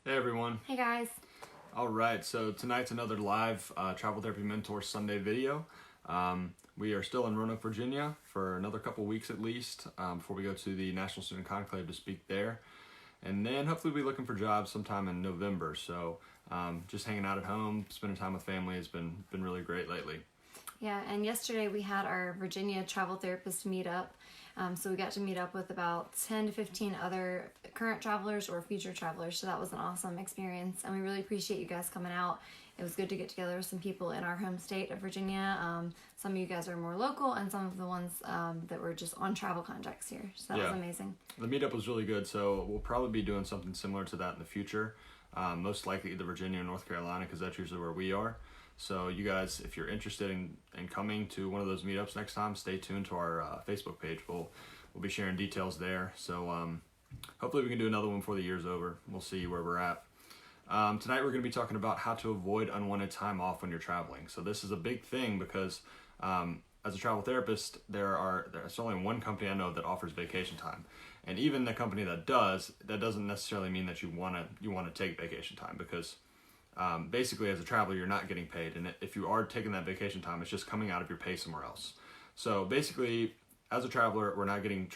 Hey everyone. Hey guys. Alright, so tonight's another live Travel Therapy Mentor Sunday video. We are still in Roanoke, Virginia for another couple weeks at least before we go to the National Student Conclave to speak there. And then hopefully we'll be looking for jobs sometime in November. So just hanging out at home, spending time with family has been really great lately. Yeah, and yesterday we had our Virginia travel therapist meetup. So we got to meet up with about 10 to 15 other current travelers or future travelers. So that was an awesome experience. And we really appreciate you guys coming out. It was good to get together with some people in our home state of Virginia. Some of you guys are more local and some of the ones that were just on travel contracts here. So that was amazing. The meetup was really good. So we'll probably be doing something similar to that in the future. Most likely either Virginia or North Carolina, because that's usually where we are. So you guys, if you're interested in coming to one of those meetups next time, stay tuned to our Facebook page. We'll be sharing details there. So hopefully we can do another one before the year's over. We'll see where we're at. Tonight we're going to be talking about how to avoid unwanted time off when you're traveling. So this is a big thing because as a travel therapist, there's only one company I know that offers vacation time. And even the company that does, that doesn't necessarily mean that you want to take vacation time, because basically as a traveler you're not getting paid, and if you are taking that vacation time, it's just coming out of your pay somewhere else. So basically as a traveler we're not getting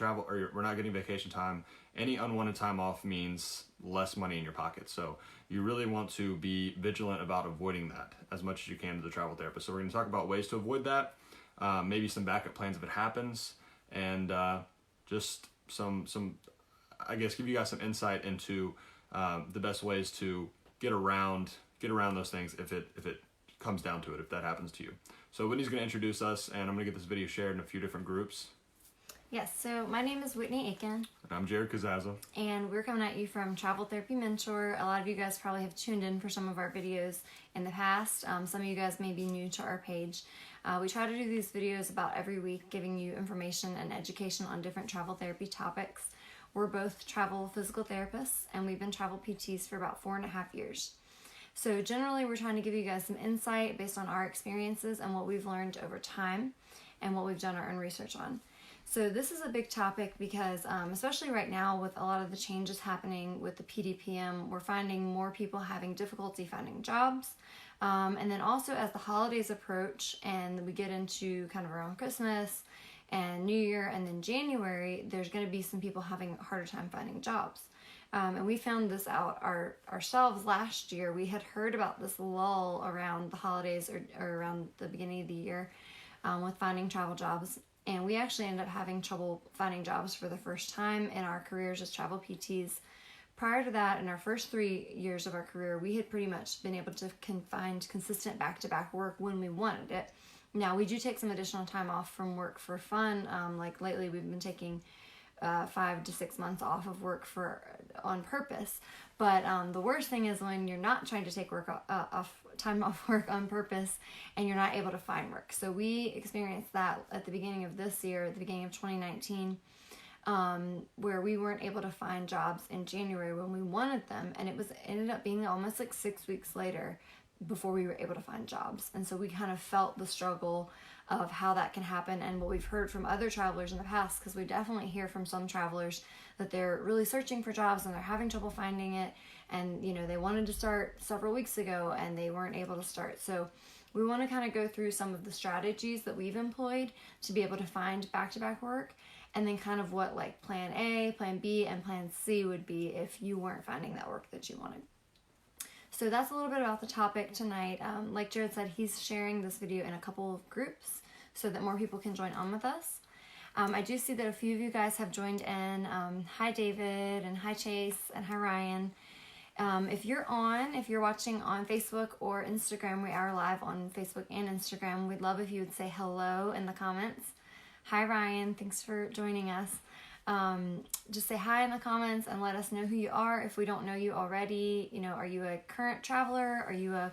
vacation time. Any unwanted time off means less money in your pocket, so you really want to be vigilant about avoiding that as much as you can as a travel therapist. So we're going to talk about ways to avoid that, maybe some backup plans if it happens, and just some I guess give you guys some insight into the best ways to get around those things if it comes down to it, if that happens to you. So Whitney's going to introduce us, and I'm going to get this video shared in a few different groups. Yes, so my name is Whitney Aiken. And I'm Jared Kazaza. And we're coming at you from Travel Therapy Mentor. A lot of you guys probably have tuned in for some of our videos in the past. Some of you guys may be new to our page. We try to do these videos about every week, giving you information and education on different travel therapy topics. We're both travel physical therapists, and we've been travel PTs for about 4.5 years. So generally, we're trying to give you guys some insight based on our experiences and what we've learned over time and what we've done our own research on. So this is a big topic because especially right now with a lot of the changes happening with the PDPM, we're finding more people having difficulty finding jobs. And then also as the holidays approach and we get into kind of around Christmas and New Year and then January, there's going to be some people having a harder time finding jobs. And we found this out ourselves last year. We had heard about this lull around the holidays or around the beginning of the year with finding travel jobs. And we actually ended up having trouble finding jobs for the first time in our careers as travel PTs. Prior to that, in our first 3 years of our career, we had pretty much been able to find consistent back-to-back work when we wanted it. Now, we do take some additional time off from work for fun. Like lately, we've been taking 5 to 6 months off of work on purpose. But the worst thing is when you're not trying to take time off work on purpose and you're not able to find work. So we experienced that at the beginning of this year, at the beginning of 2019, where we weren't able to find jobs in January when we wanted them, and it ended up being almost like 6 weeks later before we were able to find jobs. And so we kind of felt the struggle of how that can happen and what we've heard from other travelers in the past, because we definitely hear from some travelers that they're really searching for jobs and they're having trouble finding it, and they wanted to start several weeks ago and they weren't able to start. So we want to kind of go through some of the strategies that we've employed to be able to find back-to-back work, and then kind of what like plan A, plan B, and plan C would be if you weren't finding that work that you wanted. So that's a little bit about the topic tonight. Like Jared said, he's sharing this video in a couple of groups so that more people can join on with us. I do see that a few of you guys have joined in. Hi David, and hi Chase, and hi Ryan. If you're watching on Facebook or Instagram, we are live on Facebook and Instagram. We'd love if you would say hello in the comments. Hi Ryan, thanks for joining us. Just say hi in the comments and let us know who you are if we don't know you already. Are you a current traveler? Are you a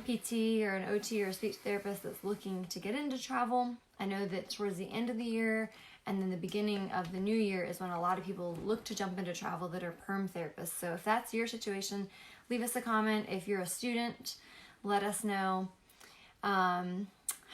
PT or an OT or a speech therapist that's looking to get into travel? I know that towards the end of the year and then the beginning of the new year is when a lot of people look to jump into travel that are perm therapists. So if that's your situation, leave us a comment. If you're a student, let us know. Hi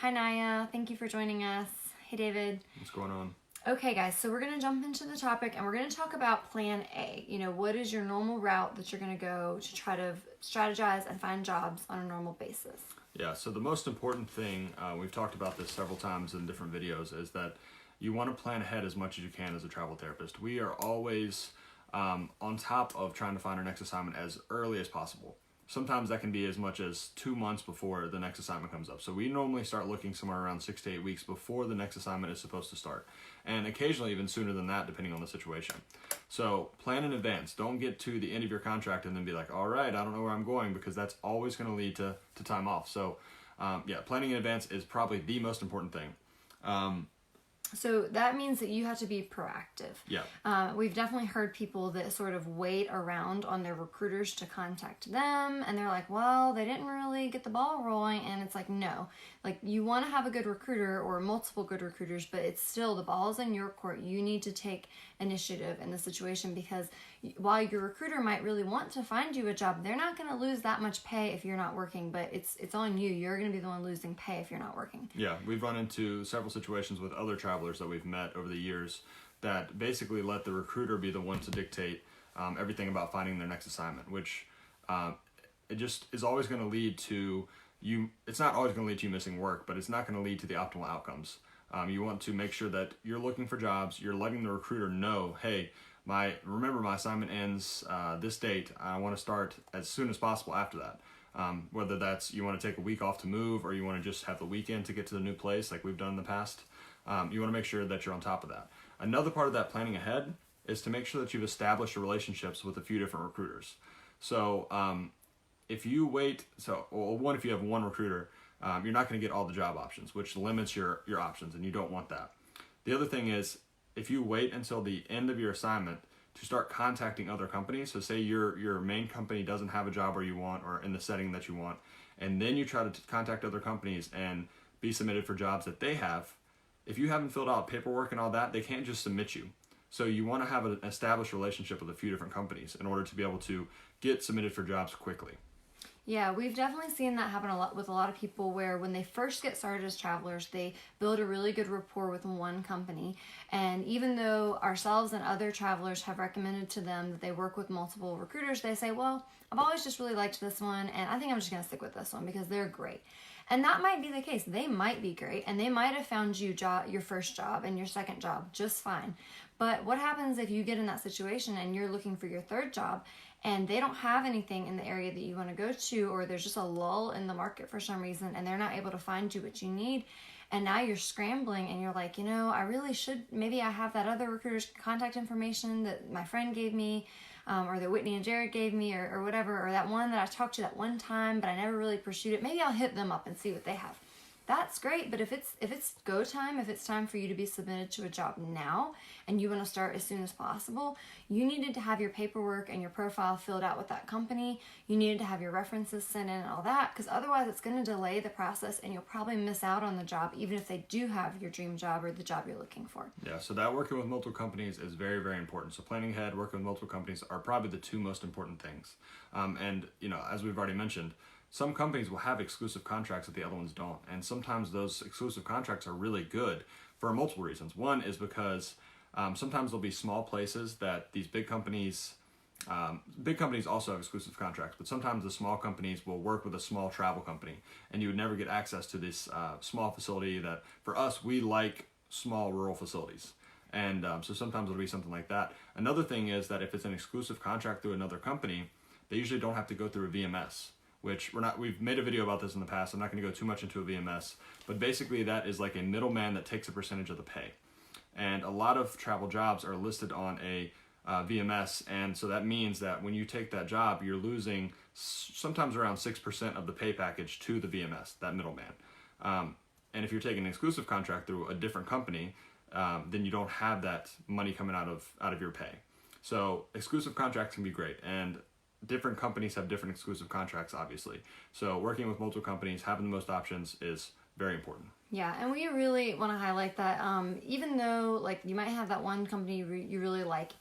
Naya, thank you for joining us. Hey David. What's going on? Okay, guys, so we're going to jump into the topic and we're going to talk about plan A. You know, what is your normal route that you're going to go to try to strategize and find jobs on a normal basis? Yeah, so the most important thing, we've talked about this several times in different videos, is that you want to plan ahead as much as you can as a travel therapist. We are always on top of trying to find our next assignment as early as possible. Sometimes that can be as much as 2 months before the next assignment comes up. So we normally start looking somewhere around 6 to 8 weeks before the next assignment is supposed to start. And occasionally even sooner than that, depending on the situation. So plan in advance. Don't get to the end of your contract and then be like, all right, I don't know where I'm going, because that's always going to lead to time off. So yeah, planning in advance is probably the most important thing. So that means that you have to be proactive. Yeah. We've definitely heard people that sort of wait around on their recruiters to contact them, and they're like, well, they didn't really get the ball rolling, and it's like, no. Like, you want to have a good recruiter or multiple good recruiters, but it's still, the ball's in your court. You need to take initiative in the situation, because while your recruiter might really want to find you a job, they're not going to lose that much pay if you're not working, but it's on you. You're going to be the one losing pay if you're not working. Yeah, we've run into several situations with other travelers that we've met over the years that basically let the recruiter be the one to dictate everything about finding their next assignment, which it just is always going to lead to you. It's not always going to lead to you missing work, but it's not going to lead to the optimal outcomes. You want to make sure that you're looking for jobs. You're letting the recruiter know, hey, remember my assignment ends this date. I want to start as soon as possible after that. Whether that's you want to take a week off to move, or you want to just have the weekend to get to the new place like we've done in the past. You want to make sure that you're on top of that. Another part of that planning ahead is to make sure that you've established relationships with a few different recruiters. So if you wait, if you have one recruiter, you're not going to get all the job options, which limits your options, and you don't want that. The other thing is, if you wait until the end of your assignment to start contacting other companies, so say your main company doesn't have a job where you want or in the setting that you want, and then you try to contact other companies and be submitted for jobs that they have, if you haven't filled out paperwork and all that, they can't just submit you. So you want to have an established relationship with a few different companies in order to be able to get submitted for jobs quickly. Yeah, we've definitely seen that happen a lot with a lot of people, where when they first get started as travelers, they build a really good rapport with one company. And even though ourselves and other travelers have recommended to them that they work with multiple recruiters, they say, well, I've always just really liked this one, and I think I'm just going to stick with this one because they're great. And that might be the case. They might be great, and they might have found you your first job and your second job just fine. But what happens if you get in that situation and you're looking for your third job, and they don't have anything in the area that you want to go to, or there's just a lull in the market for some reason, and they're not able to find you what you need, and now you're scrambling, and you're like, I really should, maybe I have that other recruiter's contact information that my friend gave me, or that Whitney and Jared gave me, or whatever, or that one that I talked to that one time, but I never really pursued it. Maybe I'll hit them up and see what they have. That's great, but if it's go time, if it's time for you to be submitted to a job now, and you want to start as soon as possible, you needed to have your paperwork and your profile filled out with that company. You needed to have your references sent in and all that, because otherwise it's going to delay the process, and you'll probably miss out on the job, even if they do have your dream job or the job you're looking for. Yeah, so that working with multiple companies is very, very important. So planning ahead, working with multiple companies are probably the two most important things. And as we've already mentioned, some companies will have exclusive contracts that the other ones don't. And sometimes those exclusive contracts are really good for multiple reasons. One is because sometimes there'll be small places that these big companies also have exclusive contracts, but sometimes the small companies will work with a small travel company, and you would never get access to this small facility that, for us, we like small rural facilities. And so sometimes it'll be something like that. Another thing is that if it's an exclusive contract through another company, they usually don't have to go through a VMS. Which we've made a video about this in the past. I'm not going to go too much into a VMS, but basically that is like a middleman that takes a percentage of the pay. And a lot of travel jobs are listed on a VMS, and so that means that when you take that job, you're losing sometimes around 6% of the pay package to the VMS, that middleman. And if you're taking an exclusive contract through a different company, then you don't have that money coming out of your pay. So exclusive contracts can be great, and different companies have different exclusive contracts, obviously. So working with multiple companies, having the most options is very important. Yeah, and we really want to highlight that even though like you might have that one company you really like,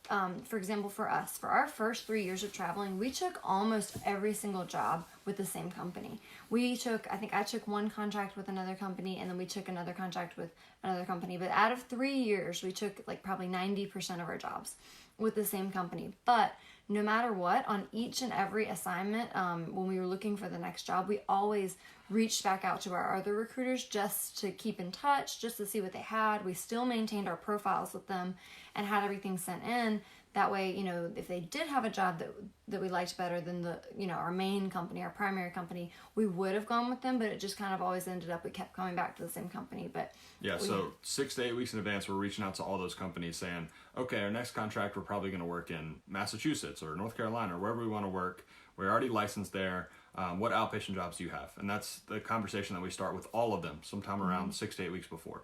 for example, for us, for our first 3 years of traveling, we took almost every single job with the same company. I think I took one contract with another company, and then we took another contract with another company. But out of 3 years, we took like probably 90% of our jobs with the same company. But no matter what, on each and every assignment, when we were looking for the next job, we always reached back out to our other recruiters just to keep in touch, just to see what they had. We still maintained our profiles with them and had everything sent in. That way, you know, if they did have a job that we liked better than our main company, our primary company, we would have gone with them, but it just kind of always ended up, we kept coming back to the same company. But yeah, so 6 to 8 weeks in advance, we're reaching out to all those companies saying, okay, our next contract, we're probably going to work in Massachusetts or North Carolina or wherever we want to work. We're already licensed there. What outpatient jobs do you have? And that's the conversation that we start with all of them sometime around 6 to 8 weeks before.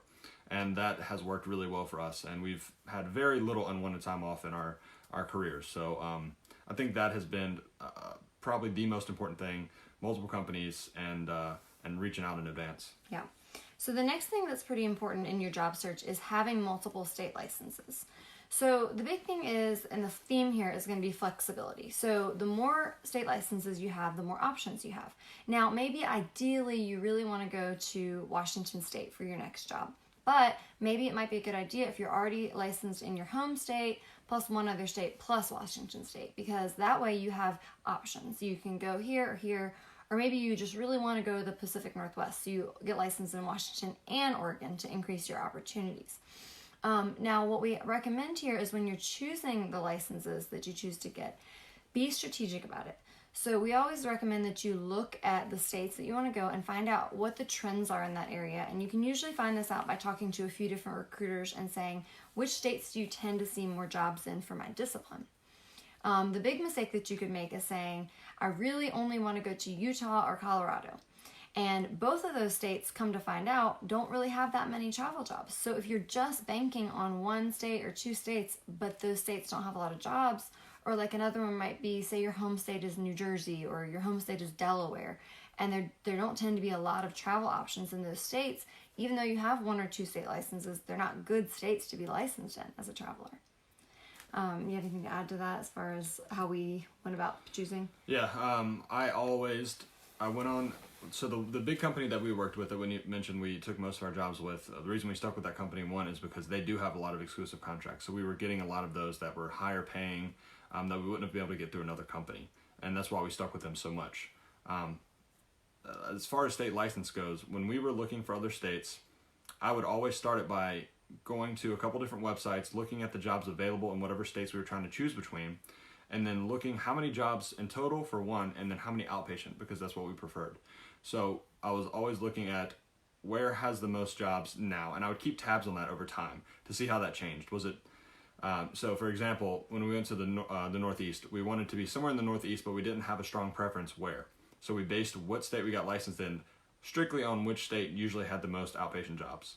And that has worked really well for us. And we've had very little unwanted time off in our careers. So I think that has been probably the most important thing, multiple companies and reaching out in advance. Yeah. So the next thing that's pretty important in your job search is having multiple state licenses. So the big thing is, and the theme here is going to be flexibility. So the more state licenses you have, the more options you have. Now, maybe ideally you really want to go to Washington State for your next job. But maybe it might be a good idea if you're already licensed in your home state, plus one other state, plus Washington State, because that way you have options. You can go here or here, or maybe you just really want to go to the Pacific Northwest, so you get licensed in Washington and Oregon to increase your opportunities. Now, what we recommend here is when you're choosing the licenses that you choose to get, be strategic about it. So we always recommend that you look at the states that you want to go and find out what the trends are in that area. And you can usually find this out by talking to a few different recruiters and saying, which states do you tend to see more jobs in for my discipline? The big mistake that you could make is saying, I really only want to go to Utah or Colorado. And both of those states, come to find out, don't really have that many travel jobs. So if you're just banking on one state or two states, but those states don't have a lot of jobs, or like another one might be, say your home state is New Jersey or your home state is Delaware, and there don't tend to be a lot of travel options in those states, even though you have one or two state licenses, they're not good states to be licensed in as a traveler. You have anything to add to that as far as how we went about choosing? Yeah, I went on, so the big company that we worked with, that when you mentioned we took most of our jobs with, the reason we stuck with that company, one, is because they do have a lot of exclusive contracts. So we were getting a lot of those that were higher paying, that we wouldn't have been able to get through another company. And that's why we stuck with them so much. As far as state license goes, when we were looking for other states, I would always start it by going to a couple different websites, looking at the jobs available in whatever states we were trying to choose between, and then looking how many jobs in total for one, and then how many outpatient, because that's what we preferred. So I was always looking at where has the most jobs now, and I would keep tabs on that over time to see how that changed. Was it so for example, when we went to the Northeast, we wanted to be somewhere in the Northeast, but we didn't have a strong preference where. So we based what state we got licensed in strictly on which state usually had the most outpatient jobs.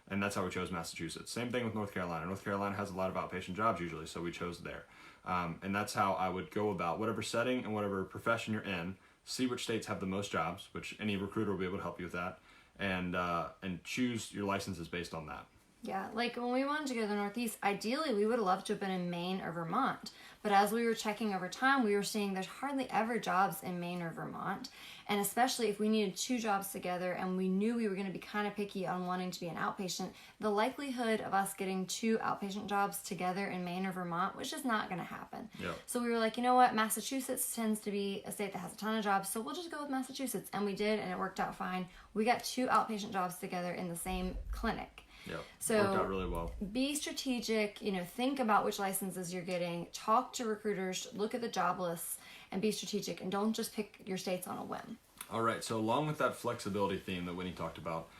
And that's how we chose Massachusetts. Same thing with North Carolina. North Carolina has a lot of outpatient jobs usually, so we chose there. And that's how I would go about whatever setting and whatever profession you're in, see which states have the most jobs, which any recruiter will be able to help you with that, and choose your licenses based on that. Yeah, like when we wanted to go to the Northeast, ideally we would have loved to have been in Maine or Vermont. But as we were checking over time, we were seeing there's hardly ever jobs in Maine or Vermont. And especially if we needed two jobs together and we knew we were going to be kind of picky on wanting to be an outpatient, the likelihood of us getting two outpatient jobs together in Maine or Vermont was just not going to happen. Yep. So we were like, you know what, Massachusetts tends to be a state that has a ton of jobs, so we'll just go with Massachusetts. And we did, and it worked out fine. We got two outpatient jobs together in the same clinic. Yeah, so worked out really well. Be strategic, think about which licenses you're getting, talk to recruiters, look at the job lists, and be strategic, and don't just pick your states on a whim. All right, so along with that flexibility theme that Winnie talked about,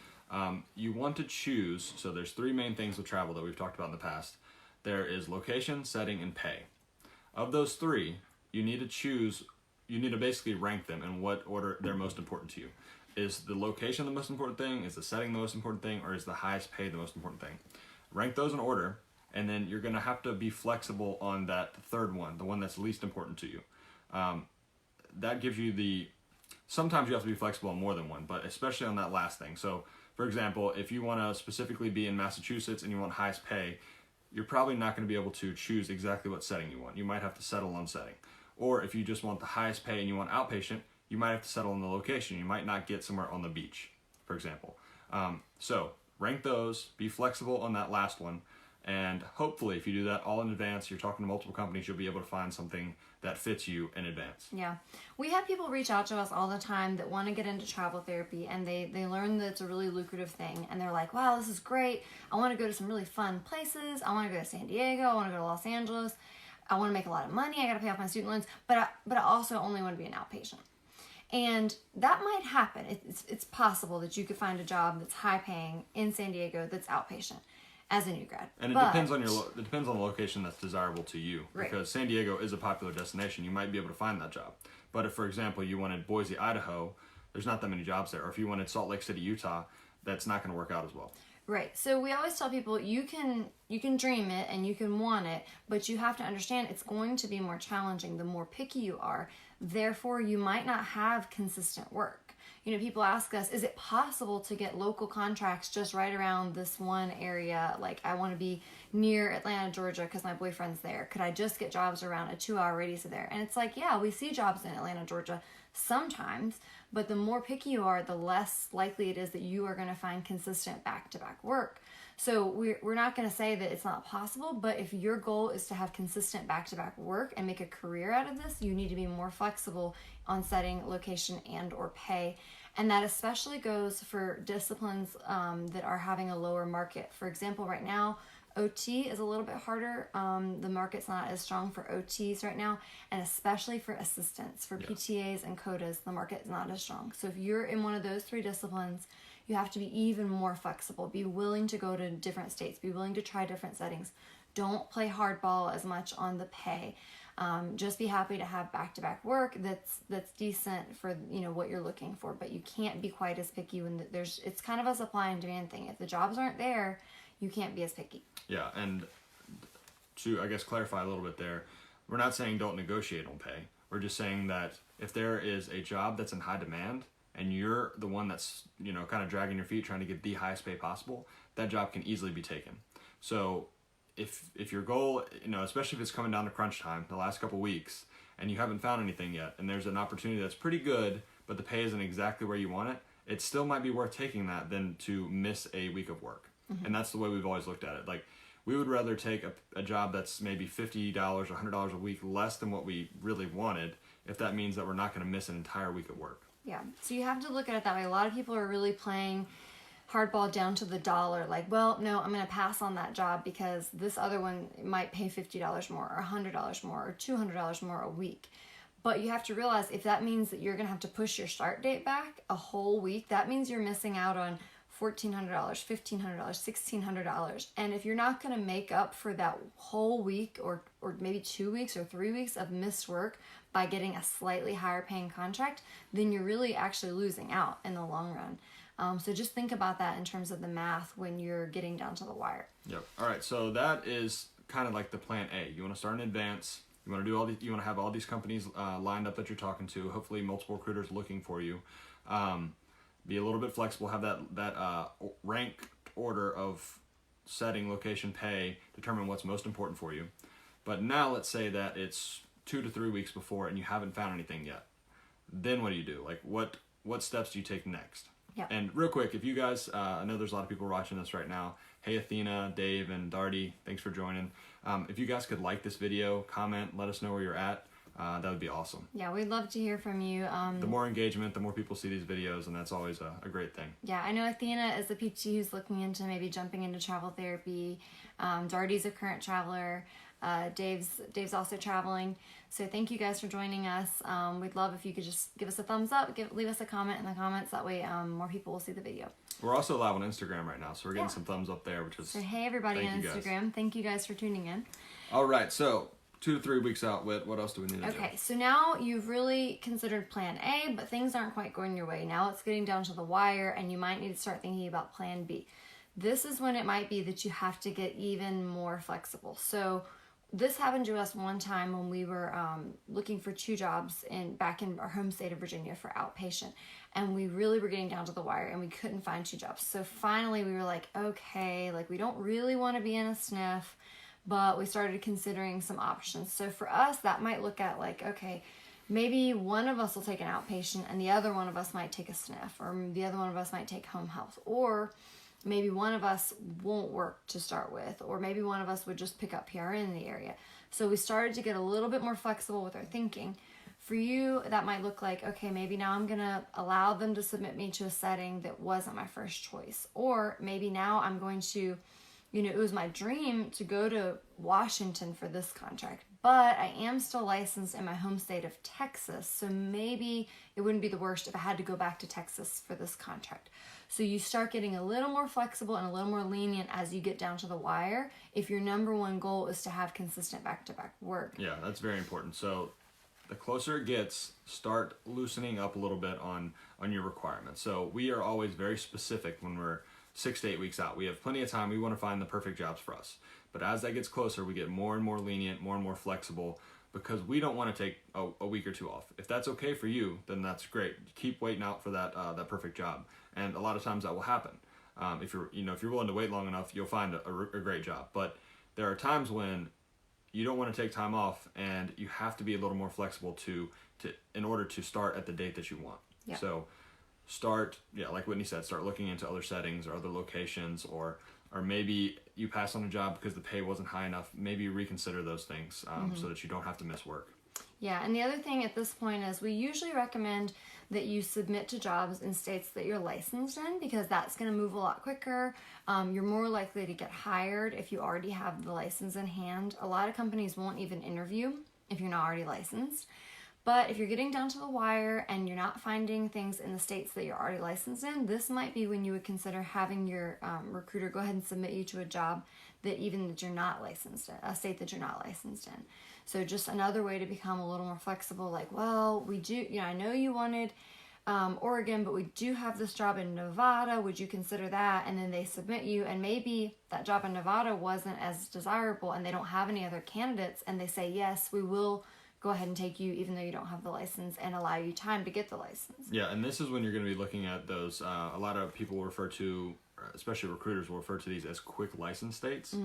you want to choose, so there's three main things with travel that we've talked about in the past. There is location, setting, and pay. Of those three, you need to basically rank them in what order they're most important to you. Is the location the most important thing? Is the setting the most important thing? Or is the highest pay the most important thing? Rank those in order, and then you're going to have to be flexible on that third one, the one that's least important to you. That gives you the sometimes you have to be flexible on more than one, but especially on that last thing. So, for example, if you want to specifically be in Massachusetts and you want highest pay, you're probably not going to be able to choose exactly what setting you want. You might have to settle on setting. Or if you just want the highest pay and you want outpatient, you might have to settle on the location. You might not get somewhere on the beach, for example. So rank those, be flexible on that last one, and hopefully if you do that all in advance, you're talking to multiple companies, you'll be able to find something that fits you in advance. Yeah. We have people reach out to us all the time that want to get into travel therapy, and they learn that it's a really lucrative thing, and they're like, wow, this is great. I want to go to some really fun places. I want to go to San Diego. I want to go to Los Angeles. I want to make a lot of money. I got to pay off my student loans, but I also only want to be an outpatient. And that might happen. It's possible that you could find a job that's high paying in San Diego that's outpatient as a new grad. And it depends on it depends on the location that's desirable to you. Right. Because San Diego is a popular destination. You might be able to find that job. But if, for example, you wanted Boise, Idaho, there's not that many jobs there. Or if you wanted Salt Lake City, Utah, that's not going to work out as well. Right. So we always tell people you can dream it and you can want it, but you have to understand it's going to be more challenging the more picky you are. Therefore, you might not have consistent work. You know, people ask us, is it possible to get local contracts just right around this one area? Like, I want to be near Atlanta, Georgia, because my boyfriend's there. Could I just get jobs around a 2-hour radius of there? And it's like, yeah, we see jobs in Atlanta, Georgia sometimes, but the more picky you are, the less likely it is that you are going to find consistent back-to-back work. So we're not going to say that it's not possible, but if your goal is to have consistent back-to-back work and make a career out of this, you need to be more flexible on setting, location, and or pay. And that especially goes for disciplines that are having a lower market. For example, right now, OT is a little bit harder. The market's not as strong for OTs right now, and especially for assistants, for PTAs and CODAs, the market is not as strong. So if you're in one of those three disciplines, you have to be even more flexible. Be willing to go to different states. Be willing to try different settings. Don't play hardball as much on the pay. Just be happy to have back-to-back work that's decent for what you're looking for. But you can't be quite as picky when it's kind of a supply and demand thing. If the jobs aren't there, you can't be as picky. Yeah, and to, I guess, clarify a little bit there, we're not saying don't negotiate on pay. We're just saying that if there is a job that's in high demand and you're the one that's, kind of dragging your feet trying to get the highest pay possible, that job can easily be taken. So if your goal, especially if it's coming down to crunch time, the last couple weeks, and you haven't found anything yet, and there's an opportunity that's pretty good, but the pay isn't exactly where you want it, it still might be worth taking that than to miss a week of work. Mm-hmm. And that's the way we've always looked at it. Like, we would rather take a job that's maybe $50 or $100 a week less than what we really wanted, if that means that we're not going to miss an entire week of work. Yeah, so you have to look at it that way. A lot of people are really playing hardball down to the dollar. Like, well, no, I'm going to pass on that job because this other one might pay $50 more or $100 more or $200 more a week. But you have to realize if that means that you're going to have to push your start date back a whole week, that means you're missing out on $1,400, $1,500, $1,600. And if you're not going to make up for that whole week or maybe 2 weeks or 3 weeks of missed work by getting a slightly higher paying contract, then you're really actually losing out in the long run. So just think about that in terms of the math when you're getting down to the wire. Yep. All right. So that is kind of like the plan A. You want to start in advance. You want to do you want to have all these companies lined up that you're talking to. Hopefully, multiple recruiters looking for you. Be a little bit flexible. Have that ranked order of setting, location, pay. Determine what's most important for you. But now let's say that it's 2 to 3 weeks before and you haven't found anything yet. Then what do you do? Like, what steps do you take next? Yeah. And real quick, if you guys, I know there's a lot of people watching this right now. Hey, Athena, Dave, and Darty, thanks for joining. If you guys could like this video, comment, let us know where you're at. That would be awesome. Yeah, we'd love to hear from you. The more engagement, the more people see these videos, and that's always a great thing. Yeah, I know Athena is a PT who's looking into maybe jumping into travel therapy. Darty's a current traveler. Dave's also traveling. So thank you guys for joining us. We'd love if you could just give us a thumbs up, leave us a comment in the comments. That way more people will see the video. We're also live on Instagram right now, so we're getting some thumbs up there, which is... So hey everybody on Instagram. Thank you guys for tuning in. All right, so 2 to 3 weeks out, Whit, what else do we need to do? Okay, so now you've really considered plan A, but things aren't quite going your way. Now it's getting down to the wire, and you might need to start thinking about plan B. This is when it might be that you have to get even more flexible. So this happened to us one time when we were looking for 2 jobs back in our home state of Virginia for outpatient, and we really were getting down to the wire and we couldn't find 2 jobs. So finally we were like, okay, like we don't really want to be in a SNF, but we started considering some options. So for us, that might look at like, okay, maybe one of us will take an outpatient and the other one of us might take a SNF, or the other one of us might take home health, or maybe one of us won't work to start with, or maybe one of us would just pick up PRN in the area. So we started to get a little bit more flexible with our thinking. For you, that might look like, okay, maybe now I'm going to allow them to submit me to a setting that wasn't my first choice. Or maybe now I'm going to, it was my dream to go to Washington for this contract, but I am still licensed in my home state of Texas. So maybe it wouldn't be the worst if I had to go back to Texas for this contract. So you start getting a little more flexible and a little more lenient as you get down to the wire if your number one goal is to have consistent back-to-back work. Yeah, that's very important. So the closer it gets, start loosening up a little bit on your requirements. So we are always very specific when we're 6 to 8 weeks out. We have plenty of time. We want to find the perfect jobs for us. But as that gets closer, we get more and more lenient, more and more flexible, because we don't want to take a week or 2 off. If that's okay for you, then that's great. Keep waiting out for that perfect job. And a lot of times that will happen. If you're willing to wait long enough, you'll find a great job. But there are times when you don't want to take time off, and you have to be a little more flexible in order to start at the date that you want. Yeah. So start, like Whitney said, start looking into other settings or other locations, or maybe you pass on a job because the pay wasn't high enough. Maybe reconsider those things so that you don't have to miss work. Yeah, and the other thing at this point is we usually recommend that you submit to jobs in states that you're licensed in, because that's going to move a lot quicker. You're more likely to get hired if you already have the license in hand. A lot of companies won't even interview if you're not already licensed. But if you're getting down to the wire and you're not finding things in the states that you're already licensed in, this might be when you would consider having your recruiter go ahead and submit you to a job that you're not licensed in, a state that you're not licensed in. So just another way to become a little more flexible, like, well, we do, I know you wanted Oregon, but we do have this job in Nevada. Would you consider that? And then they submit you, and maybe that job in Nevada wasn't as desirable and they don't have any other candidates, and they say, yes, we will go ahead and take you even though you don't have the license, and allow you time to get the license. Yeah, and this is when you're going to be looking at those, a lot of people will refer to, especially recruiters will refer to these as quick license states.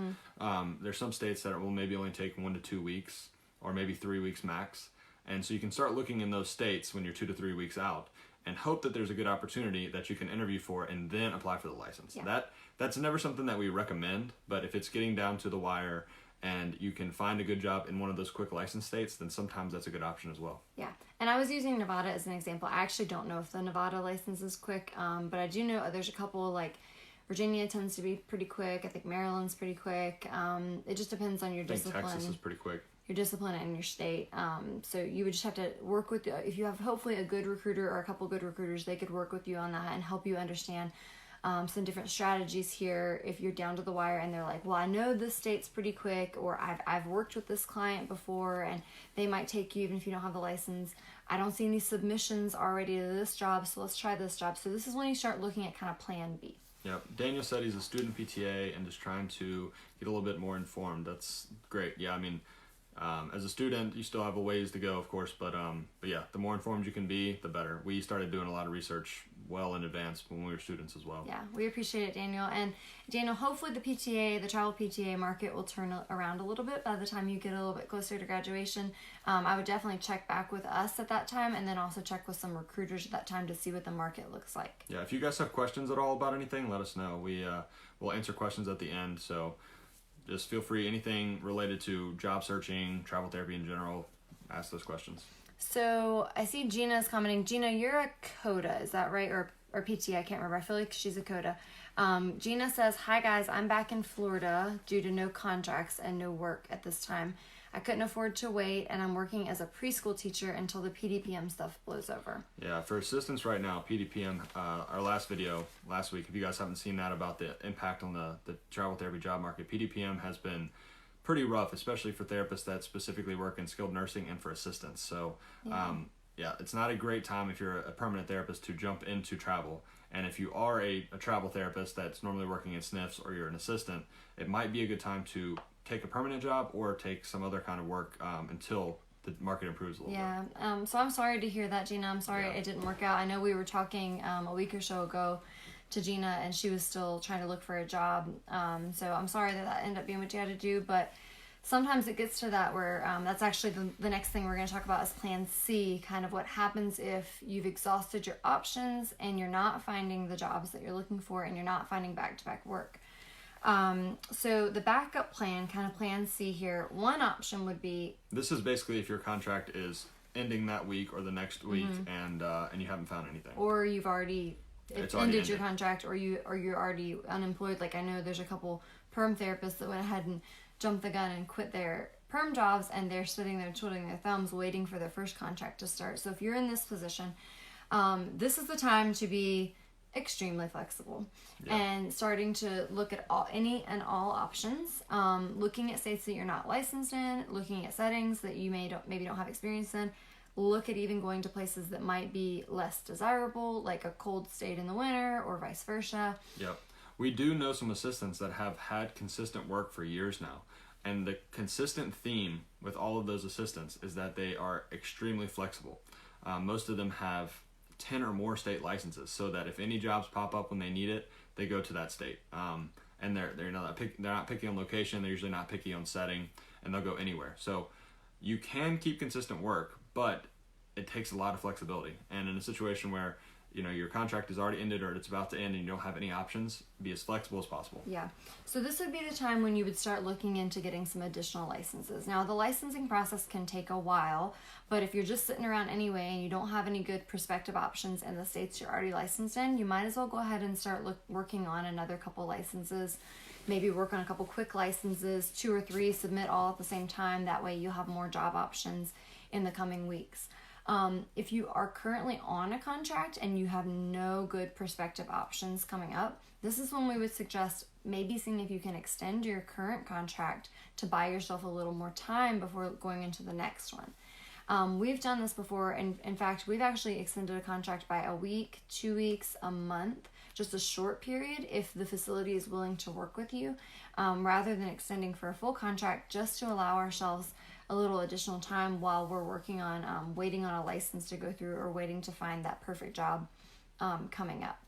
There's some states that will maybe only take 1 to 2 weeks, or maybe 3 weeks max. And so you can start looking in those states when you're 2 to 3 weeks out, and hope that there's a good opportunity that you can interview for and then apply for the license. Yeah. That's never something that we recommend, but if it's getting down to the wire and you can find a good job in one of those quick license states, then sometimes that's a good option as well. Yeah, and I was using Nevada as an example. I actually don't know if the Nevada license is quick, but I do know there's a couple, like Virginia tends to be pretty quick. I think Maryland's pretty quick. It just depends on your discipline. Texas is pretty quick. Your discipline and your state. So you would just have to work with, if you have hopefully a good recruiter or a couple good recruiters, they could work with you on that and help you understand some different strategies here if you're down to the wire and they're like, well, I know this state's pretty quick, or I've worked with this client before and they might take you even if you don't have the license. I don't see any submissions already to this job, so let's try this job. So this is when you start looking at kind of plan B. Yeah, Daniel said he's a student PTA and just trying to get a little bit more informed. That's great. Yeah, I mean, as a student, you still have a ways to go, of course, but yeah, the more informed you can be, the better. We started doing a lot of research well in advance when we were students as well. Yeah, we appreciate it, Daniel. And Daniel, hopefully the PTA, the travel PTA market will turn around a little bit by the time you get a little bit closer to graduation. I would definitely check back with us at that time, and then also check with some recruiters at that time to see what the market looks like. Yeah, if you guys have questions at all about anything, let us know. We'll answer questions at the end, so just feel free, anything related to job searching, travel therapy in general, ask those questions. So I see Gina's commenting. Gina, you're a CODA, is that right? Or PT, I can't remember. I feel like she's a CODA. Gina says, hi guys, I'm back in Florida due to no contracts and no work at this time. I couldn't afford to wait, and I'm working as a preschool teacher until the PDPM stuff blows over. Yeah, for assistance right now, PDPM, our last video last week, if you guys haven't seen that about the impact on the travel therapy job market, PDPM has been pretty rough, especially for therapists that specifically work in skilled nursing and for assistants. So yeah, it's not a great time if you're a permanent therapist to jump into travel. And if you are a travel therapist that's normally working in SNFs, or you're an assistant, it might be a good time to take a permanent job or take some other kind of work until the market improves a little bit. So I'm sorry to hear that, Gina. I'm sorry it didn't work out. I know we were talking a week or so ago to Gina, and she was still trying to look for a job. So I'm sorry that ended up being what you had to do, but sometimes it gets to that where that's actually the next thing we're going to talk about is Plan C, kind of what happens if you've exhausted your options and you're not finding the jobs that you're looking for and you're not finding back-to-back work. So the backup plan, kind of Plan C here, one option would be... This is basically if your contract is ending that week or the next week and you haven't found anything. Or you've already... It's ended your contract, or you're already unemployed. Like I know there's a couple perm therapists that went ahead and jumped the gun and quit their perm jobs, and they're sitting there twiddling their thumbs waiting for their first contract to start. So if you're in this position, this is the time to be extremely flexible and starting to look at any and all options, looking at states that you're not licensed in, looking at settings that you maybe don't have experience in. Look at even going to places that might be less desirable, like a cold state in the winter or vice versa. Yep. We do know some assistants that have had consistent work for years now. And the consistent theme with all of those assistants is that they are extremely flexible. Most of them have 10 or more state licenses, so that if any jobs pop up when they need it, they go to that state. And they're not picky on location, they're usually not picky on setting, and they'll go anywhere. So you can keep consistent work, but it takes a lot of flexibility. And in a situation where your contract is already ended or it's about to end and you don't have any options, be as flexible as possible. Yeah. So this would be the time when you would start looking into getting some additional licenses. Now, the licensing process can take a while, but if you're just sitting around anyway and you don't have any good prospective options in the states you're already licensed in, you might as well go ahead and start working on another couple licenses. Maybe work on a couple quick licenses, 2 or 3, submit all at the same time. That way you'll have more job options in the coming weeks. If you are currently on a contract and you have no good prospective options coming up, this is when we would suggest maybe seeing if you can extend your current contract to buy yourself a little more time before going into the next one. We've done this before, and in fact, we've actually extended a contract by a week, 2 weeks, a month, just a short period if the facility is willing to work with you, rather than extending for a full contract, just to allow ourselves a little additional time while we're working on waiting on a license to go through or waiting to find that perfect job coming up.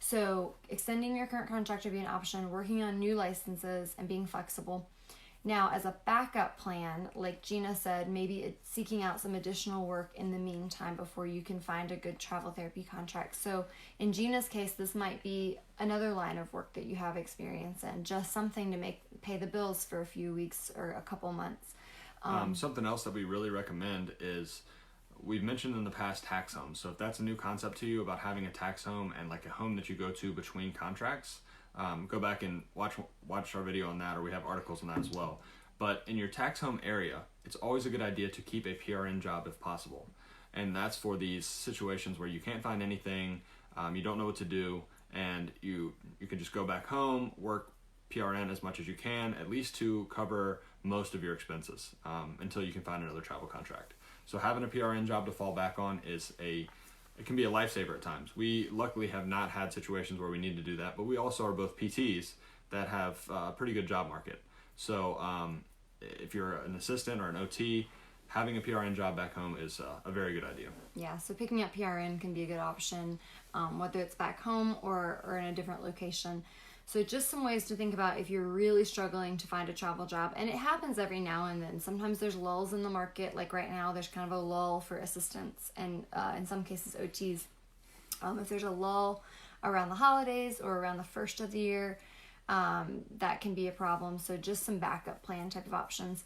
So extending your current contract would be an option, working on new licenses, and being flexible. Now, as a backup plan, like Gina said, maybe it's seeking out some additional work in the meantime before you can find a good travel therapy contract. So in Gina's case, this might be another line of work that you have experience in, just something to pay the bills for a few weeks or a couple months. Something else that we really recommend is, we've mentioned in the past tax homes. So if that's a new concept to you about having a tax home and like a home that you go to between contracts, go back and watch our video on that, or we have articles on that as well. But in your tax home area, it's always a good idea to keep a PRN job if possible. And that's for these situations where you can't find anything, you don't know what to do, and you can just go back home, work PRN as much as you can, at least to cover most of your expenses until you can find another travel contract. So having a PRN job to fall back on it can be a lifesaver at times. We luckily have not had situations where we need to do that, but we also are both PTs that have a pretty good job market. So if you're an assistant or an OT, having a PRN job back home is a very good idea. Yeah, so picking up PRN can be a good option, whether it's back home or in a different location. So just some ways to think about if you're really struggling to find a travel job. And it happens every now and then. Sometimes there's lulls in the market. Like right now, there's kind of a lull for assistants and in some cases OTs. If there's a lull around the holidays or around the first of the year, that can be a problem. So just some backup plan type of options.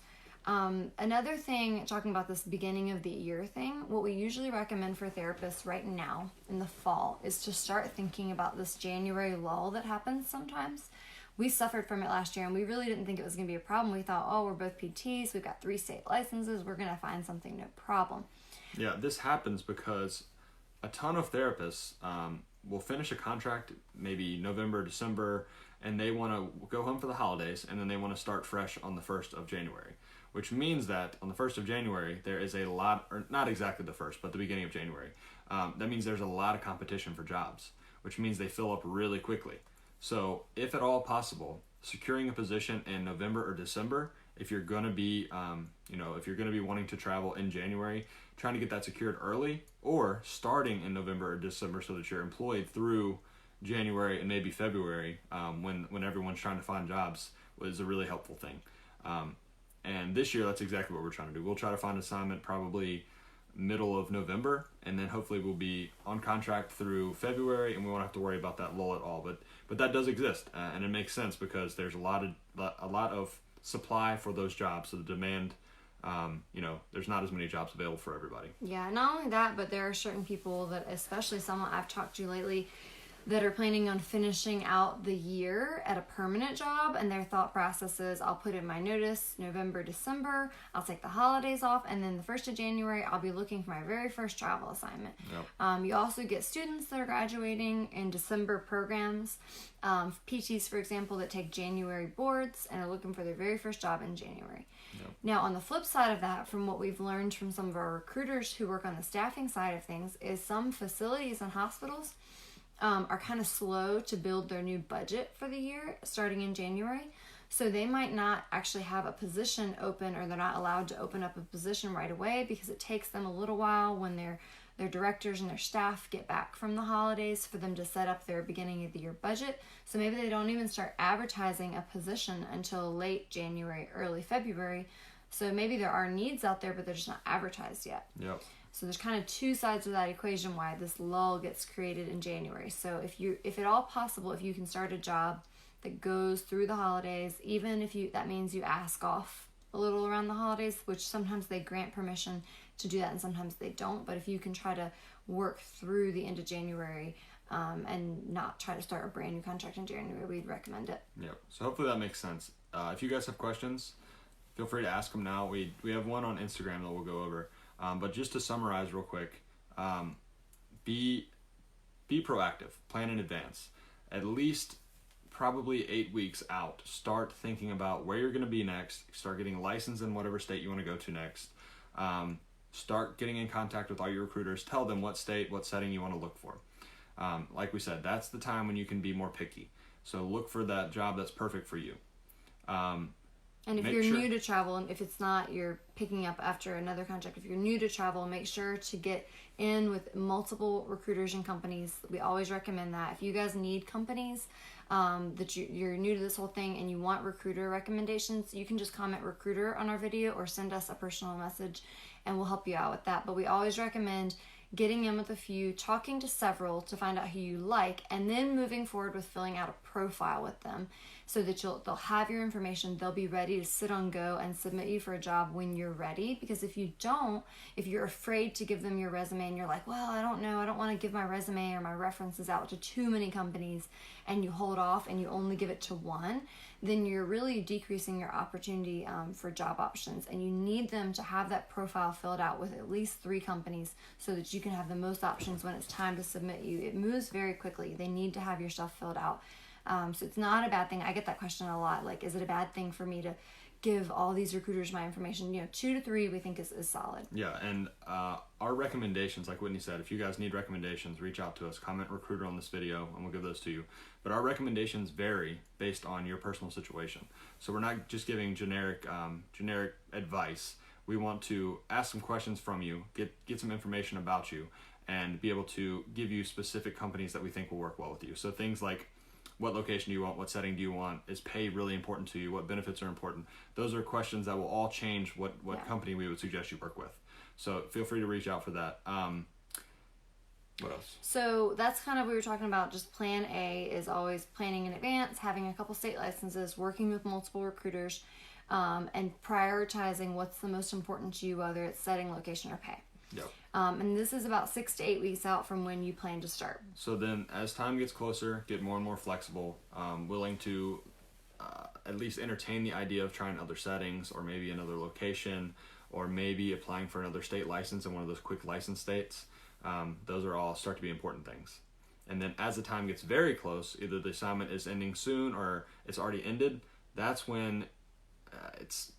Another thing, talking about this beginning of the year thing, what we usually recommend for therapists right now in the fall is to start thinking about this January lull that happens sometimes. We suffered from it last year and we really didn't think it was going to be a problem. We thought, we're both PTs, we've got 3 state licenses, we're going to find something, no problem. Yeah, this happens because a ton of therapists will finish a contract maybe November, December, and they want to go home for the holidays, and then they want to start fresh on the 1st of January. Which means that on the 1st of January, there is a lot, or not exactly the 1st, but the beginning of January. That means there's a lot of competition for jobs, which means they fill up really quickly. So if at all possible, securing a position in November or December, if you're going to be, if you're going to be wanting to travel in January, trying to get that secured early, or starting in November or December so that you're employed through January and maybe February, when everyone's trying to find jobs, was a really helpful thing. And this year, that's exactly what we're trying to do. We'll try to find an assignment probably middle of November, and then hopefully we'll be on contract through February, and we won't have to worry about that lull at all. But that does exist, and it makes sense because there's a lot of supply for those jobs, so the demand, there's not as many jobs available for everybody. Yeah, not only that, but there are certain people that, especially someone I've talked to lately, that are planning on finishing out the year at a permanent job, and their thought process is, I'll put in my notice November, December, I'll take the holidays off, and then the 1st of January, I'll be looking for my very first travel assignment. Yep. You also get students that are graduating in December programs, PTs, for example, that take January boards and are looking for their very first job in January. Yep. Now, on the flip side of that, from what we've learned from some of our recruiters who work on the staffing side of things, is some facilities and hospitals are kind of slow to build their new budget for the year starting in January. So they might not actually have a position open, or they're not allowed to open up a position right away because it takes them a little while when their directors and their staff get back from the holidays for them to set up their beginning of the year budget. So maybe they don't even start advertising a position until late January, early February. So maybe there are needs out there, but they're just not advertised yet. Yep. So there's kind of two sides of that equation why this lull gets created in January. So if at all possible, if you can start a job that goes through the holidays, even if that means you ask off a little around the holidays, which sometimes they grant permission to do that and sometimes they don't. But if you can try to work through the end of January and not try to start a brand new contract in January, we'd recommend it. Yeah. So hopefully that makes sense. If you guys have questions, feel free to ask them now. We have one on Instagram that we'll go over. But just to summarize real quick, be proactive, plan in advance. At least probably 8 weeks out, start thinking about where you're going to be next, start getting licensed in whatever state you want to go to next. Start getting in contact with all your recruiters, tell them what state, what setting you want to look for. Like we said, that's the time when you can be more picky. So look for that job that's perfect for you. And if you're new to travel, and if it's not, you're picking up after another contract. If you're new to travel, make sure to get in with multiple recruiters and companies. We always recommend that. If you guys need companies that you're new to this whole thing and you want recruiter recommendations, you can just comment recruiter on our video or send us a personal message and we'll help you out with that. But we always recommend getting in with a few, talking to several to find out who you like, and then moving forward with filling out a profile with them so that they'll have your information, they'll be ready to sit on go and submit you for a job when you're ready. Because if you're afraid to give them your resume and you're like, well, I don't know, I don't want to give my resume or my references out to too many companies, and you hold off and you only give it to one, then you're really decreasing your opportunity for job options. And you need them to have that profile filled out with at least 3 companies so that you can have the most options when it's time to submit you. It moves very quickly. They need to have your stuff filled out. So it's not a bad thing. I get that question a lot. Like, is it a bad thing for me to give all these recruiters my information? 2 to 3 we think is solid. Yeah, and our recommendations, like Whitney said, if you guys need recommendations, reach out to us, comment recruiter on this video, and we'll give those to you. But our recommendations vary based on your personal situation. So we're not just giving generic advice. We want to ask some questions from you, get some information about you, and be able to give you specific companies that we think will work well with you. So things like, what location do you want? What setting do you want? Is pay really important to you? What benefits are important? Those are questions that will all change what company we would suggest you work with. So feel free to reach out for that. What else? So that's kind of what we were talking about. Just plan A is always planning in advance, having a couple state licenses, working with multiple recruiters, and prioritizing what's the most important to you, whether it's setting, location, or pay. Yep. And this is about 6 to 8 weeks out from when you plan to start. So then as time gets closer, get more and more flexible, willing to at least entertain the idea of trying other settings or maybe another location or maybe applying for another state license in one of those quick license states. Those are all start to be important things. And then as the time gets very close, either the assignment is ending soon or it's already ended, that's when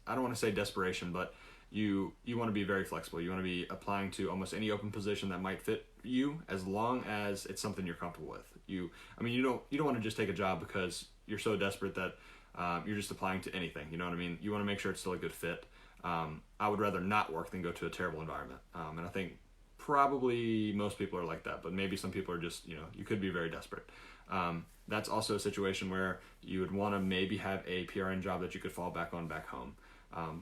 I don't want to say desperation, but you want to be very flexible. You want to be applying to almost any open position that might fit you, as long as it's something you're comfortable with. You don't want to just take a job because you're so desperate that you're just applying to anything. You know what I mean? You want to make sure it's still a good fit. I would rather not work than go to a terrible environment. And I think probably most people are like that, but maybe some people are just, you could be very desperate. That's also a situation where you would want to maybe have a PRN job that you could fall back on back home.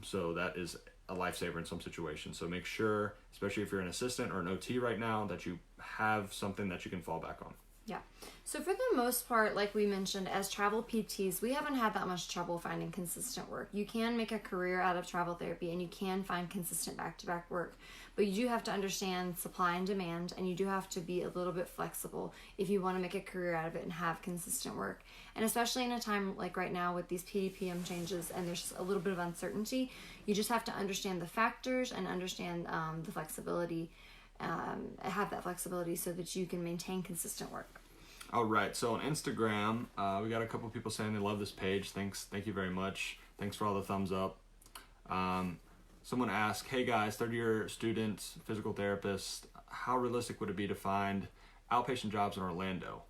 So that is a lifesaver in some situations. So make sure, especially if you're an assistant or an OT right now, that you have something that you can fall back on. Yeah. So for the most part, like we mentioned, as travel PTs, we haven't had that much trouble finding consistent work. You can make a career out of travel therapy and you can find consistent back-to-back work, but you do have to understand supply and demand, and you do have to be a little bit flexible if you want to make a career out of it and have consistent work. And especially in a time like right now with these PDPM changes and there's just a little bit of uncertainty, you just have to understand the factors and understand the flexibility, have that flexibility so that you can maintain consistent work. All right, so on Instagram, we got a couple people saying they love this page. Thank you very much. Thanks for all the thumbs up. Someone asked, hey guys, third-year students, physical therapists, how realistic would it be to find outpatient jobs in Orlando?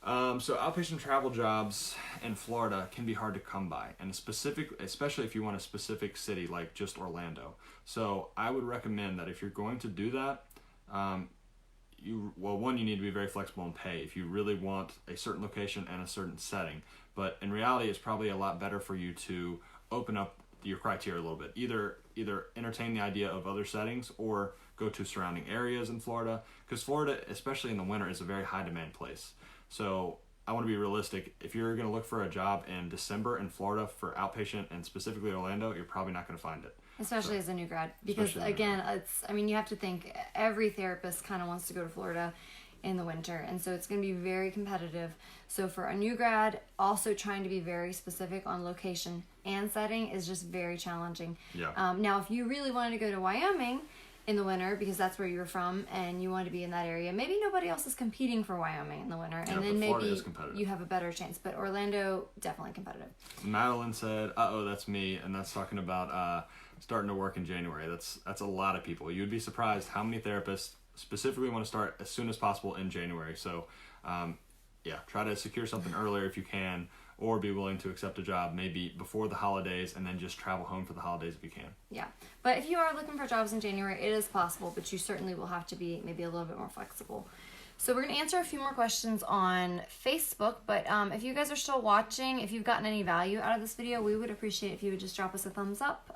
So outpatient travel jobs in Florida can be hard to come by, and especially if you want a specific city like just Orlando. So I would recommend that if you're going to do that, you need to be very flexible in pay if you really want a certain location and a certain setting. But in reality, it's probably a lot better for you to open up your criteria a little bit. Either entertain the idea of other settings or go to surrounding areas in Florida, because Florida, especially in the winter, is a very high demand place. So I want to be realistic. If you're going to look for a job in December in Florida for outpatient and specifically Orlando, you're probably not going to find it. Especially as a new grad, because again, you have to think every therapist kind of wants to go to Florida in the winter, and so it's going to be very competitive. So for a new grad, also trying to be very specific on location and setting is just very challenging. Yeah. Now, if you really wanted to go to Wyoming in the winter because that's where you're from and you want to be in that area, maybe nobody else is competing for Wyoming in the winter, and then maybe you have a better chance. But Orlando, definitely competitive. Madeline said, "Uh-oh, that's me," and that's talking about starting to work in January. That's a lot of people. You'd be surprised how many therapists specifically want to start as soon as possible in January. So, try to secure something earlier if you can, or be willing to accept a job maybe before the holidays and then just travel home for the holidays if you can. Yeah, but if you are looking for jobs in January, it is possible, but you certainly will have to be maybe a little bit more flexible. So we're going to answer a few more questions on Facebook, but if you guys are still watching, if you've gotten any value out of this video, we would appreciate if you would just drop us a thumbs up,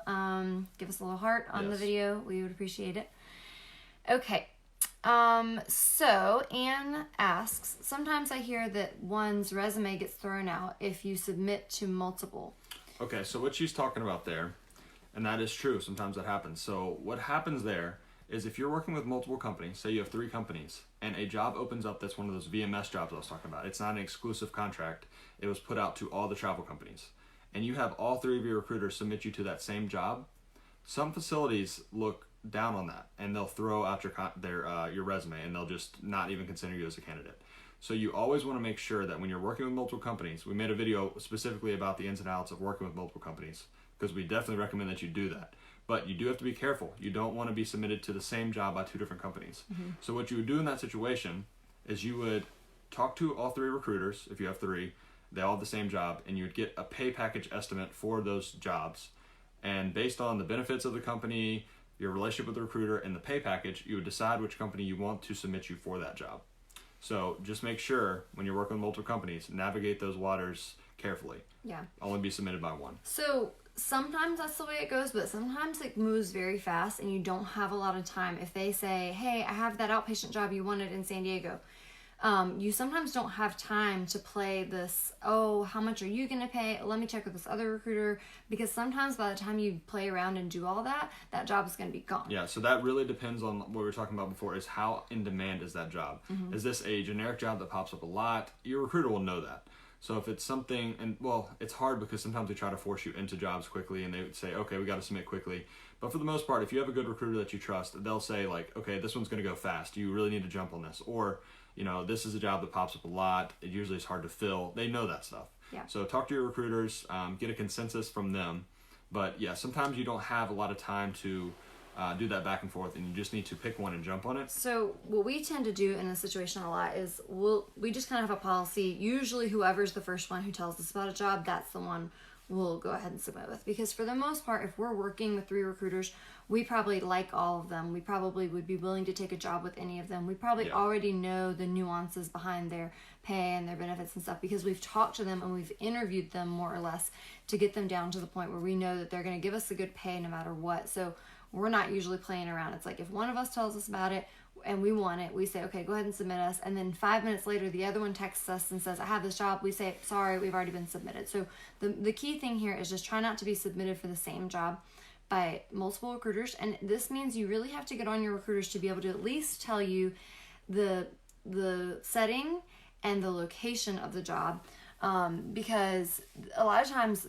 give us a little heart on the video. We would appreciate it. Okay. So Anne asks, sometimes I hear that one's resume gets thrown out if you submit to multiple. Okay, so what she's talking about there, and that is true, sometimes that happens. So what happens there is if you're working with multiple companies, say you have 3 companies, and a job opens up that's one of those VMS jobs I was talking about. It's not an exclusive contract. It was put out to all the travel companies. And you have all 3 of your recruiters submit you to that same job. Some facilities look down on that, and they'll throw out your resume, and they'll just not even consider you as a candidate. So you always want to make sure that when you're working with multiple companies, we made a video specifically about the ins and outs of working with multiple companies, because we definitely recommend that you do that. But you do have to be careful. You don't want to be submitted to the same job by 2 different companies. Mm-hmm. So what you would do in that situation is you would talk to all 3 recruiters, if you have 3, they all have the same job, and you would get a pay package estimate for those jobs. And based on the benefits of the company, your relationship with the recruiter, and the pay package, you would decide which company you want to submit you for that job. So just make sure when you're working with multiple companies, navigate those waters carefully. Yeah. Only be submitted by 1. So sometimes that's the way it goes, but sometimes it moves very fast and you don't have a lot of time. If they say, hey, I have that outpatient job you wanted in San Diego, you sometimes don't have time to play this, oh, how much are you going to pay? Let me check with this other recruiter, because sometimes by the time you play around and do all that, that job is going to be gone. Yeah, so that really depends on what we were talking about before, is how in demand is that job. Mm-hmm. Is this a generic job that pops up a lot? Your recruiter will know that. So if it's something, and well, it's hard because sometimes they try to force you into jobs quickly, and they would say, okay, we got to submit quickly. But for the most part, if you have a good recruiter that you trust, they'll say like, okay, this one's going to go fast. You really need to jump on this. Or, this is a job that pops up a lot. It usually is hard to fill. They know that stuff. Yeah. So talk to your recruiters, get a consensus from them. But yeah, sometimes you don't have a lot of time to do that back and forth, and you just need to pick one and jump on it. So what we tend to do in a situation a lot is we just kind of have a policy. Usually whoever's the first one who tells us about a job, that's the one we'll go ahead and submit with. Because for the most part, if we're working with 3 recruiters, we probably like all of them. We probably would be willing to take a job with any of them. We probably already know the nuances behind their pay and their benefits and stuff because we've talked to them and we've interviewed them more or less to get them down to the point where we know that they're going to give us a good pay no matter what. So we're not usually playing around. It's like if one of us tells us about it and we want it, we say, okay, go ahead and submit us. And then 5 minutes later, the other one texts us and says, I have this job. We say, sorry, we've already been submitted. So the key thing here is just try not to be submitted for the same job by multiple recruiters. And this means you really have to get on your recruiters to be able to at least tell you the setting and the location of the job. Because a lot of times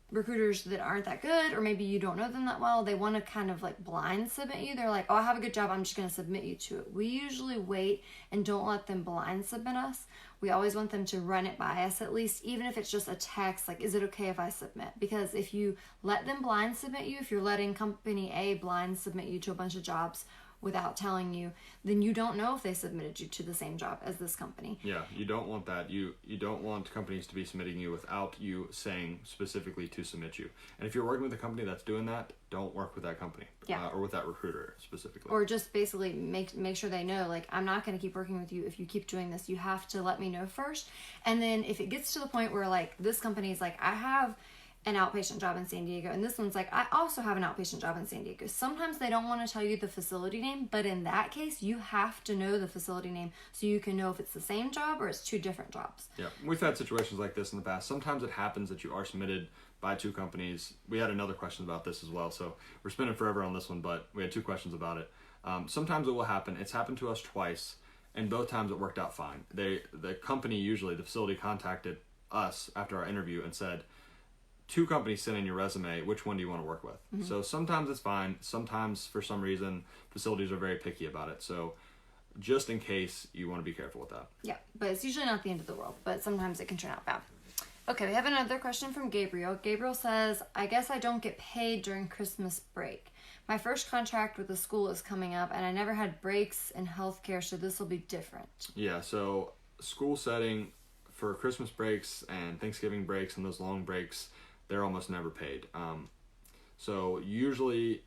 recruiters that aren't that good, or maybe you don't know them that well, they want to kind of like blind submit you. They're like, oh, I have a good job, I'm just going to submit you to it. We usually wait and don't let them blind submit us. We always want them to run it by us at least, even if it's just a text, like, is it okay if I submit? Because if you let them blind submit you, if you're letting company A blind submit you to a bunch of jobs without telling you, then you don't know if they submitted you to the same job as this company. Yeah, you don't want that. You don't want companies to be submitting you without you saying specifically to submit you. And if you're working with a company that's doing that, don't work with that company. Or with that recruiter specifically. Or just basically make sure they know, like, I'm not going to keep working with you if you keep doing this. You have to let me know first. And then if it gets to the point where, like, this company is like, I have an outpatient job in San Diego, and this one's like, I also have an outpatient job in San Diego. Sometimes they don't want to tell you the facility name, but in that case, you have to know the facility name so you can know if it's the same job or it's 2 different jobs. Yeah, we've had situations like this in the past. Sometimes it happens that you are submitted by 2 companies. We had another question about this as well, so we're spinning forever on this one, but we had 2 questions about it. Sometimes it will happen. It's happened to us twice, and both times it worked out fine. The company, usually the facility, contacted us after our interview and said, 2 companies sent in your resume, which one do you want to work with? Mm-hmm. So sometimes it's fine. Sometimes, for some reason, facilities are very picky about it. So just in case, you want to be careful with that. Yeah, but it's usually not the end of the world, but sometimes it can turn out bad. Okay, we have another question from Gabriel. Gabriel says, I guess I don't get paid during Christmas break. My first contract with the school is coming up, and I never had breaks in healthcare, so this will be different. Yeah, so school setting for Christmas breaks and Thanksgiving breaks and those long breaks, they're almost never paid. So usually,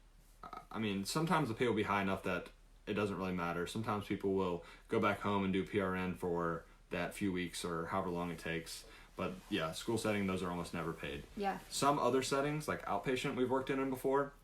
I mean, sometimes the pay will be high enough that it doesn't really matter. Sometimes people will go back home and do PRN for that few weeks or however long it takes. But yeah, school setting, those are almost never paid. Yeah. Some other settings, like outpatient, we've worked in before,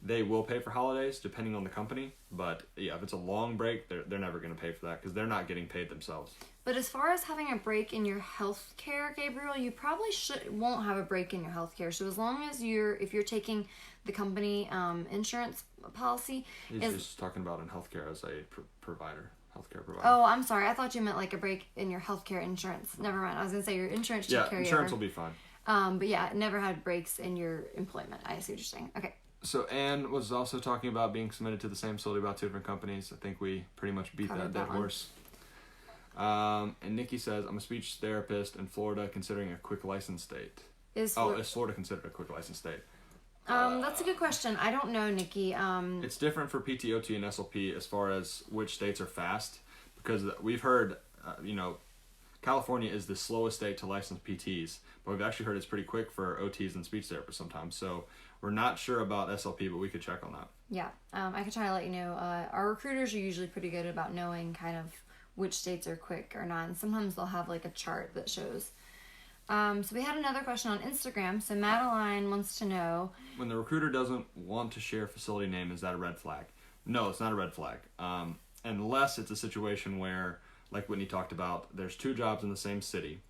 they will pay for holidays depending on the company. But yeah, if it's a long break, they're never going to pay for that because they're not getting paid themselves. But as far as having a break in your health care, Gabriel, you probably won't have a break in your health care. So as long as if you're taking the company insurance policy. He's just talking about in healthcare as a provider, healthcare provider. Oh, I'm sorry. I thought you meant like a break in your healthcare insurance. Never mind. I was going to say your insurance should carry over. Yeah, insurance will be fine. But yeah, never had breaks in your employment. I see what you're saying. Okay. So Anne was also talking about being submitted to the same facility about 2 different companies. I think we pretty much beat that dead horse. And Nikki says, I'm a speech therapist in Florida considering a quick license state. Is Florida considered a quick license state? That's a good question. I don't know, Nikki. It's different for PTOT and SLP as far as which states are fast, because we've heard, California is the slowest state to license PTs, but we've actually heard it's pretty quick for OTs and speech therapists sometimes. So we're not sure about SLP, but we could check on that. Yeah, I could try to let you know. Our recruiters are usually pretty good about knowing kind of which states are quick or not. And sometimes they'll have like a chart that shows. So we had another question on Instagram. So Madeline wants to know, when the recruiter doesn't want to share facility name, is that a red flag? No, it's not a red flag. Unless it's a situation where, like Whitney talked about, there's 2 jobs in the same city,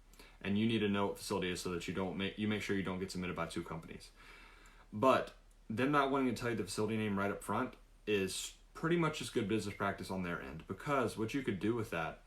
and you need to know what facility it is so that you make sure you don't get submitted by 2 companies. But them not wanting to tell you the facility name right up front is pretty much just good business practice on their end, because what you could do with that,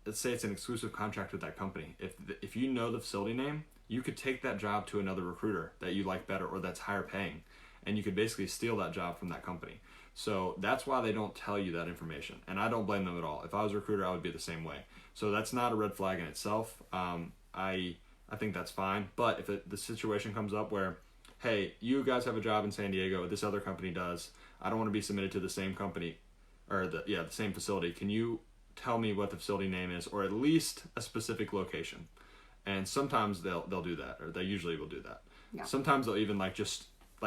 let's say it's an exclusive contract with that company. If you know the facility name, you could take that job to another recruiter that you like better or that's higher paying, and you could basically steal that job from that company. So that's why they don't tell you that information, and I don't blame them at all. If I was a recruiter, I would be the same way. So that's not a red flag in itself. I think that's fine. But if the situation comes up where, hey, you guys have a job in San Diego, this other company does. I don't want to be submitted to the same company, or the same facility. Can you tell me what the facility name is, or at least a specific location? And sometimes they'll do that, or they usually will do that. Yeah. Sometimes they'll even just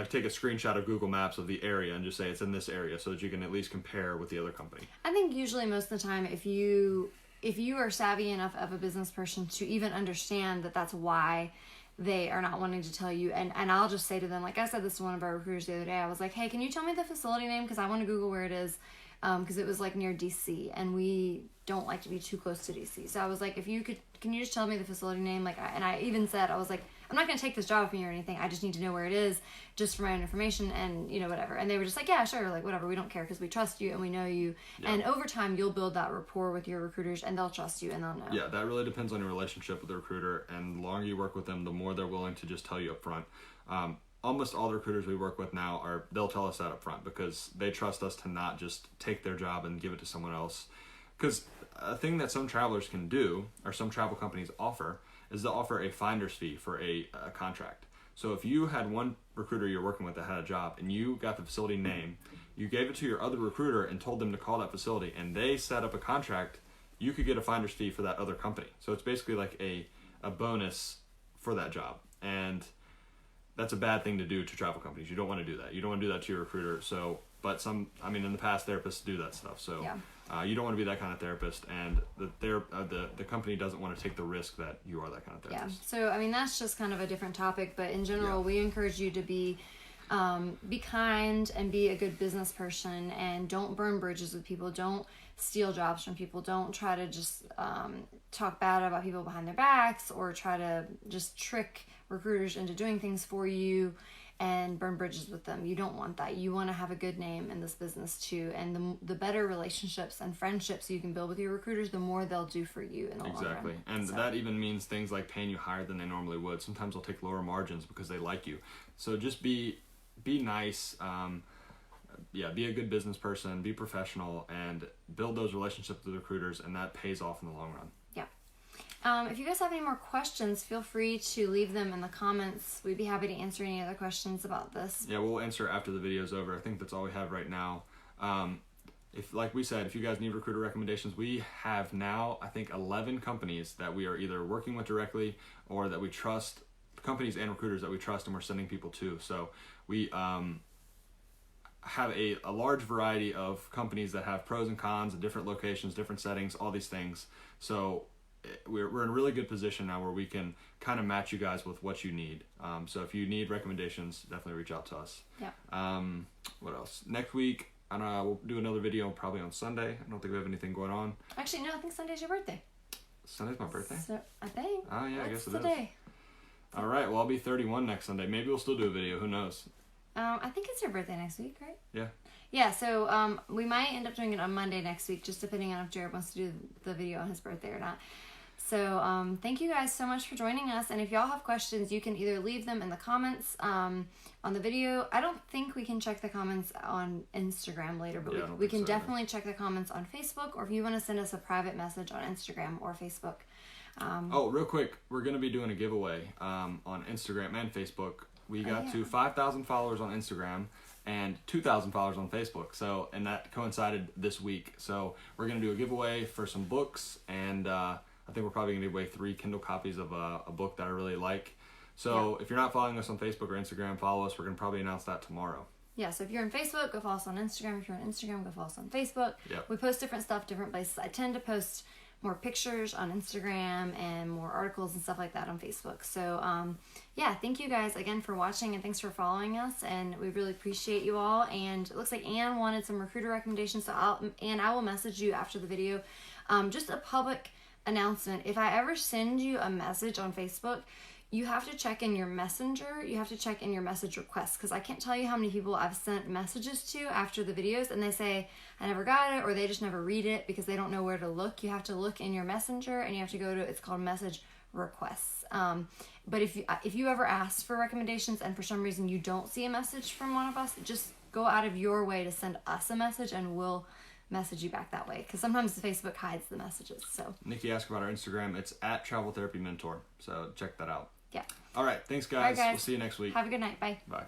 take a screenshot of Google Maps of the area and just say it's in this area, so that you can at least compare with the other company. I think usually most of the time, if you are savvy enough of a business person to even understand that that's why they are not wanting to tell you, and I'll just say to them, like I said this to one of our recruiters the other day, I was like, hey, can you tell me the facility name, because I want to Google where it is, because it was like near DC, and we don't like to be too close to DC. So I was like, can you just tell me the facility name? And I even said, I was like, I'm not going to take this job from you or anything. I just need to know where it is, just for my own information, and whatever. And they were just like, yeah, sure, like whatever. We don't care, because we trust you and we know you. Yeah. And over time, you'll build that rapport with your recruiters, and they'll trust you and they'll know. Yeah, that really depends on your relationship with the recruiter. And the longer you work with them, the more they're willing to just tell you up front. Almost all the recruiters we work with now they'll tell us that up front, because they trust us to not just take their job and give it to someone else. Because a thing that some travelers can do, or some travel companies offer, is they'll offer a finder's fee for a contract. So if you had one recruiter you're working with that had a job, and you got the facility name, you gave it to your other recruiter and told them to call that facility, and they set up a contract, you could get a finder's fee for that other company. So it's basically like a bonus for that job. And that's a bad thing to do to travel companies. You don't want to do that. You don't want to do that to your recruiter. But in the past, therapists do that stuff. So yeah. You don't want to be that kind of therapist, and the company doesn't want to take the risk that you are that kind of therapist. Yeah. So that's just kind of a different topic, but in general, we encourage you to be kind and be a good business person, and don't burn bridges with people. Don't steal jobs from people. Don't try to just talk bad about people behind their backs, or try to just trick recruiters into doing things for you and burn bridges with them. You don't want that. You want to have a good name in this business too, and the better relationships and friendships you can build with your recruiters, the more they'll do for you in the long run. Exactly. And that even means things like paying you higher than they normally would. Sometimes they'll take lower margins because they like you. So just be nice, be a good business person, be professional, and build those relationships with recruiters, and that pays off in the long run. If you guys have any more questions, feel free to leave them in the comments. We'd be happy to answer any other questions about this. Yeah, we'll answer after the video's over. I think that's all we have right now. Like we said, if you guys need recruiter recommendations, we have now, I think, 11 companies that we are either working with directly, or that we trust, companies and recruiters that we trust and we're sending people to. So we have a large variety of companies that have pros and cons, different locations, different settings, all these things. So we're in a really good position now where we can kind of match you guys with what you need. So if you need recommendations, definitely reach out to us. Yeah. What else? Next week, I don't know, we'll do another video probably on Sunday. I don't think we have anything going on. Actually, no, I think Sunday's your birthday. Sunday's my birthday? So, I think. Oh, yeah, I guess it is. Today. All right, well, I'll be 31 next Sunday. Maybe we'll still do a video. Who knows? I think it's your birthday next week, right? Yeah. Yeah, so we might end up doing it on Monday next week, just depending on if Jared wants to do the video on his birthday or not. So thank you guys so much for joining us. And if y'all have questions, you can either leave them in the comments on the video. I don't think we can check the comments on Instagram later, but we can definitely check the comments on Facebook, or if you want to send us a private message on Instagram or Facebook. Real quick, we're going to be doing a giveaway on Instagram and Facebook. We got to 5,000 followers on Instagram and 2,000 followers on Facebook. So, and that coincided this week. So we're going to do a giveaway for some books, and I think we're probably going to give away 3 Kindle copies of a book that I really like. So if you're not following us on Facebook or Instagram, follow us. We're going to probably announce that tomorrow. Yeah, so if you're on Facebook, go follow us on Instagram. If you're on Instagram, go follow us on Facebook. Yep. We post different stuff, different places. I tend to post more pictures on Instagram and more articles and stuff like that on Facebook. So, thank you guys again for watching, and thanks for following us, and we really appreciate you all. And it looks like Anne wanted some recruiter recommendations, so I will message you after the video. Just a public announcement. If I ever send you a message on Facebook, you have to check in your messenger. You have to check in your message requests, because I can't tell you how many people I've sent messages to after the videos and they say, I never got it, or they just never read it because they don't know where to look. You have to look in your messenger, and you have to go to, it's called message requests. But if you ever ask for recommendations and for some reason you don't see a message from one of us, just go out of your way to send us a message, and we'll message you back that way, because sometimes Facebook hides the messages. So Nikki asked about our Instagram. It's @TravelTherapyMentor, so check that out. Yeah. All right. Thanks, All right, guys. guys. We'll see you next week. Have a good night. Bye. Bye.